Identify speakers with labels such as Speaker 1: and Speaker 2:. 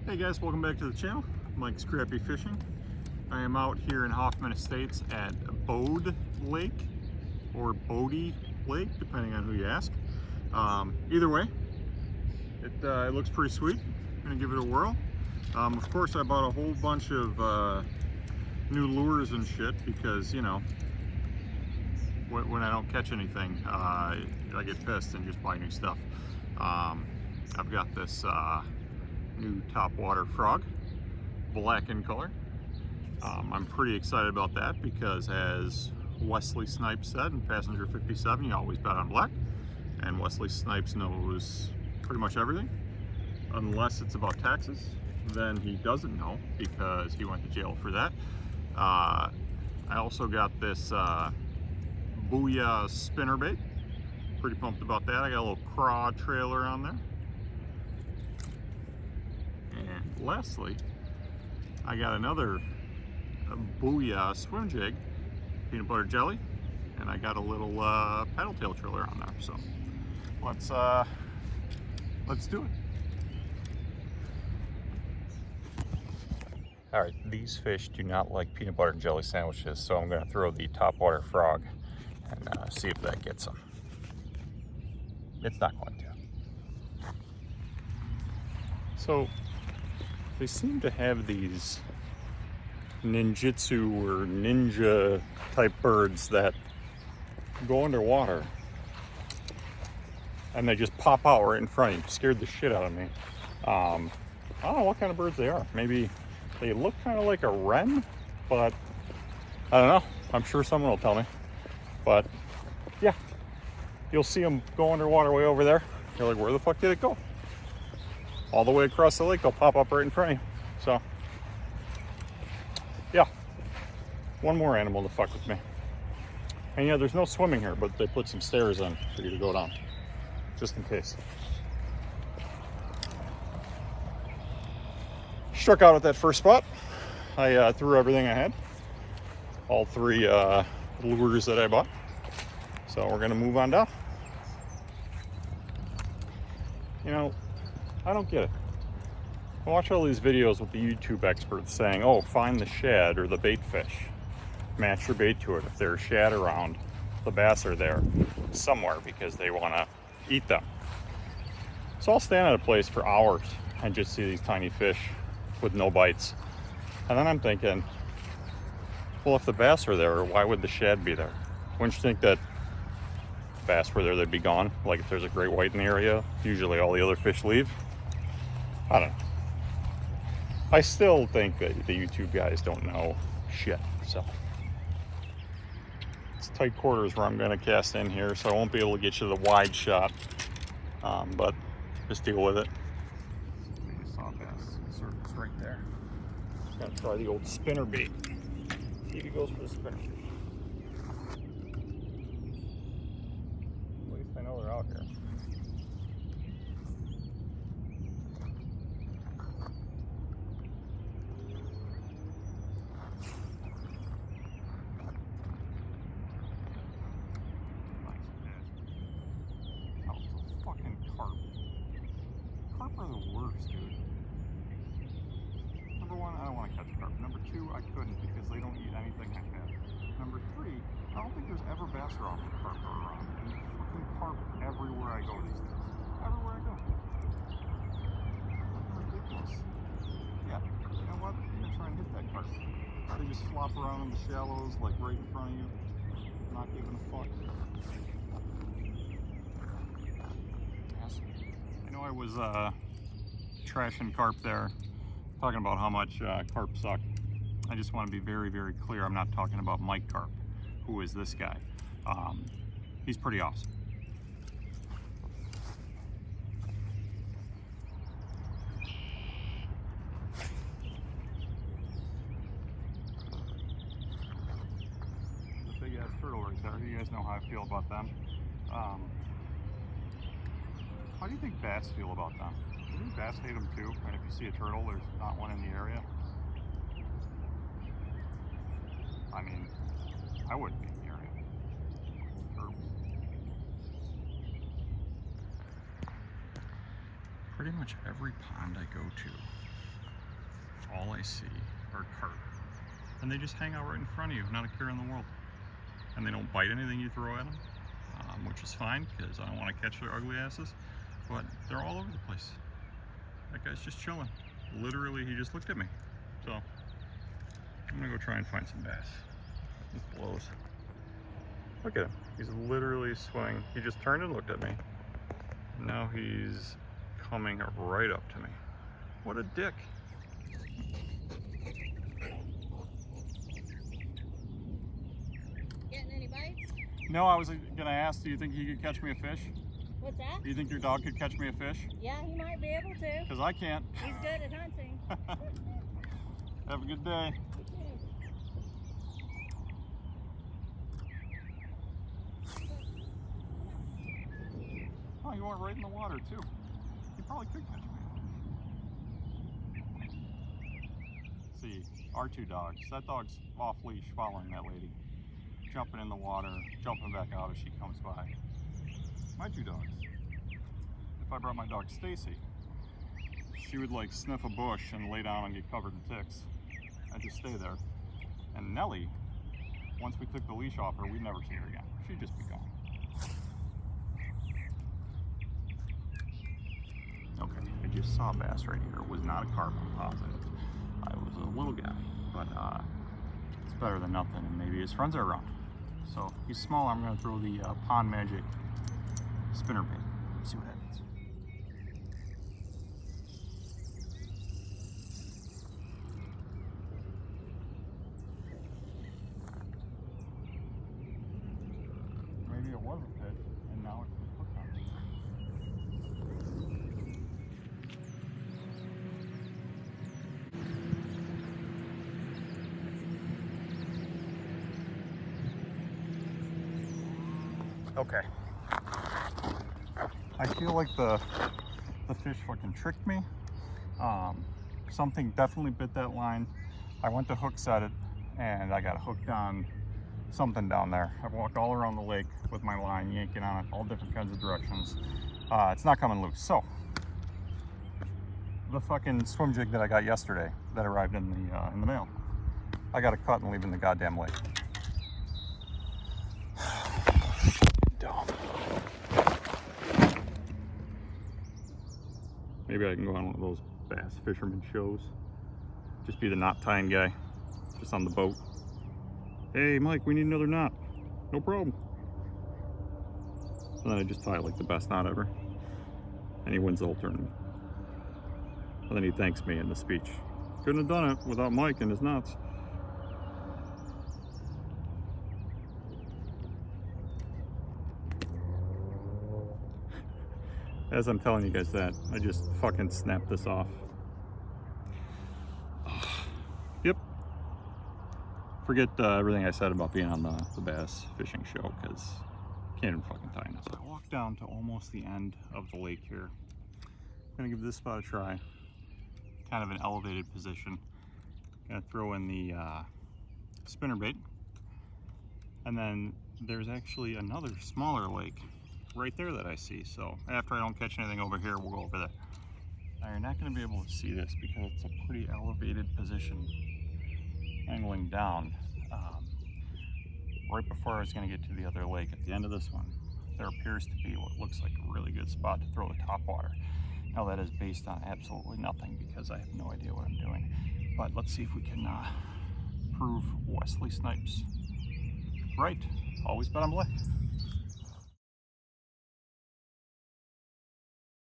Speaker 1: Hey guys, welcome back to the channel. Mike's Crappy Fishing. I am out here in Hoffman Estates at Bode Lake, or Bode Lake, depending on who you ask. Either way, it looks pretty sweet. I'm gonna give it a whirl. Of course, I bought a whole bunch of new lures and shit because, you know, when I don't catch anything, I get pissed and just buy new stuff. I've got this new topwater frog, black in color. I'm pretty excited about that because, as Wesley Snipes said in Passenger 57, you always bet on black, and Wesley Snipes knows pretty much everything unless it's about taxes. Then he doesn't know because he went to jail for that. I also got this Booyah spinnerbait. Pretty pumped about that. I got a little craw trailer on there. And lastly, I got another Booyah swim jig, peanut butter jelly, and I got a little paddle tail trailer on there. So let's do it. All right, these fish do not like peanut butter and jelly sandwiches, so I'm going to throw the topwater frog and see if that gets them. It's not going to. So they seem to have these ninjutsu or ninja type birds that go underwater and they just pop out right in front of you. Scared the shit out of me. I don't know what kind of birds they are. Maybe they look kind of like a wren, but I don't know. I'm sure someone will tell me. But yeah, you'll see them go underwater way over there. You're like, where the fuck did it go? All the way across the lake, they'll pop up right in front of you. So yeah, one more animal to fuck with me. And yeah, there's no swimming here, but they put some stairs in for you to go down, just in case. Struck out at that first spot. I threw everything I had, all three lures that I bought. So we're gonna move on down. You know, I don't get it. I watch all these videos with the YouTube experts saying, oh, find the shad or the bait fish. Match your bait to it. If there's shad around, the bass are there somewhere because they want to eat them. So I'll stand at a place for hours and just see these tiny fish with no bites. And then I'm thinking, well, if the bass are there, why would the shad be there? Wouldn't you think that if bass were there, they'd be gone? Like if there's a great white in the area, usually all the other fish leave. I don't know. I still think that the YouTube guys don't know shit, so. It's tight quarters where I'm gonna cast in here, so I won't be able to get you the wide shot, but just deal with it. Maybe a saw bass surface right there. Gonna try the old spinner bait. See if he goes for the spinner. At least I know they're out here. Carp are the worst, dude. Number one, I don't want to catch carp. Number two, I couldn't because they don't eat anything I have. Number three, I don't think there's ever bass around when carp are around. And there's fucking carp everywhere I go these days. Everywhere I go. Fucking ridiculous. Yeah, you know what? I'm gonna try and hit that carp. They just flop around in the shallows, like right in front of you. Not giving a fuck. I know I was trashing carp there, talking about how much carp suck. I just want to be very, very clear. I'm not talking about Mike Carp, who is this guy. He's pretty awesome. The big ass turtle right there. You guys know how I feel about them. How do you think bass feel about them? Do you think bass hate them too? And if you see a turtle, there's not one in the area? I mean, I wouldn't be in the area. Turtles. Pretty much every pond I go to, all I see are carp. And they just hang out right in front of you, not a care in the world. And they don't bite anything you throw at them, which is fine because I don't want to catch their ugly asses. But they're all over the place. That guy's just chilling. Literally, he just looked at me. So I'm gonna go try and find some bass. It blows. Look at him. He's literally swimming. He just turned and looked at me. Now he's coming right up to me. What a dick.
Speaker 2: Getting any bites?
Speaker 1: No, I was gonna ask, do you think he could catch me a fish?
Speaker 2: What's that?
Speaker 1: Do you think your dog could catch me a fish?
Speaker 2: Yeah, he might be able to.
Speaker 1: Because I can't.
Speaker 2: He's good at hunting.
Speaker 1: Have a good day. Oh, you went right in the water too. He probably could catch me. See, our two dogs. That dog's off leash following that lady. Jumping in the water, jumping back out as she comes by. My two dogs. If I brought my dog Stacy, she would like sniff a bush and lay down and get covered in ticks. I'd just stay there. And Nellie, once we took the leash off her, we'd never see her again. She'd just be gone. Okay, I just saw a bass right here. It was not a carp, I'm positive. I was a little guy, but it's better than nothing, and maybe his friends are around. So he's small. I'm gonna throw the Pond Magic spinner bait. See what happens. Maybe it was a fish, and now it's just hooked on me. Okay. I feel like the fish fucking tricked me. Something definitely bit that line. I went to hook set it and I got hooked on something down there. I walked all around the lake with my line, yanking on it all different kinds of directions. It's not coming loose. So the fucking swim jig that I got yesterday that arrived in the mail, I got to cut and leave in the goddamn lake. Dumb. Maybe I can go on one of those bass fisherman shows. Just be the knot tying guy, just on the boat. Hey Mike, we need another knot. No problem. And then I just tie like the best knot ever. And he wins the whole tournament. And then he thanks me in the speech. Couldn't have done it without Mike and his knots. As I'm telling you guys that, I just fucking snapped this off. Yep. Forget everything I said about being on the bass fishing show, because can't even fucking tie it. So I walked down to almost the end of the lake here. I'm gonna give this spot a try. Kind of an elevated position. Gonna throw in the spinnerbait. And then there's actually another smaller lake right there that I see. So after I don't catch anything over here, we'll go over there. Now you're not going to be able to see this because it's a pretty elevated position, angling down. Right before I was going to get to the other lake, at the end of this one, there appears to be what looks like a really good spot to throw the top water. Now that is based on absolutely nothing because I have no idea what I'm doing. But let's see if we can prove Wesley Snipes right. Always bet on black.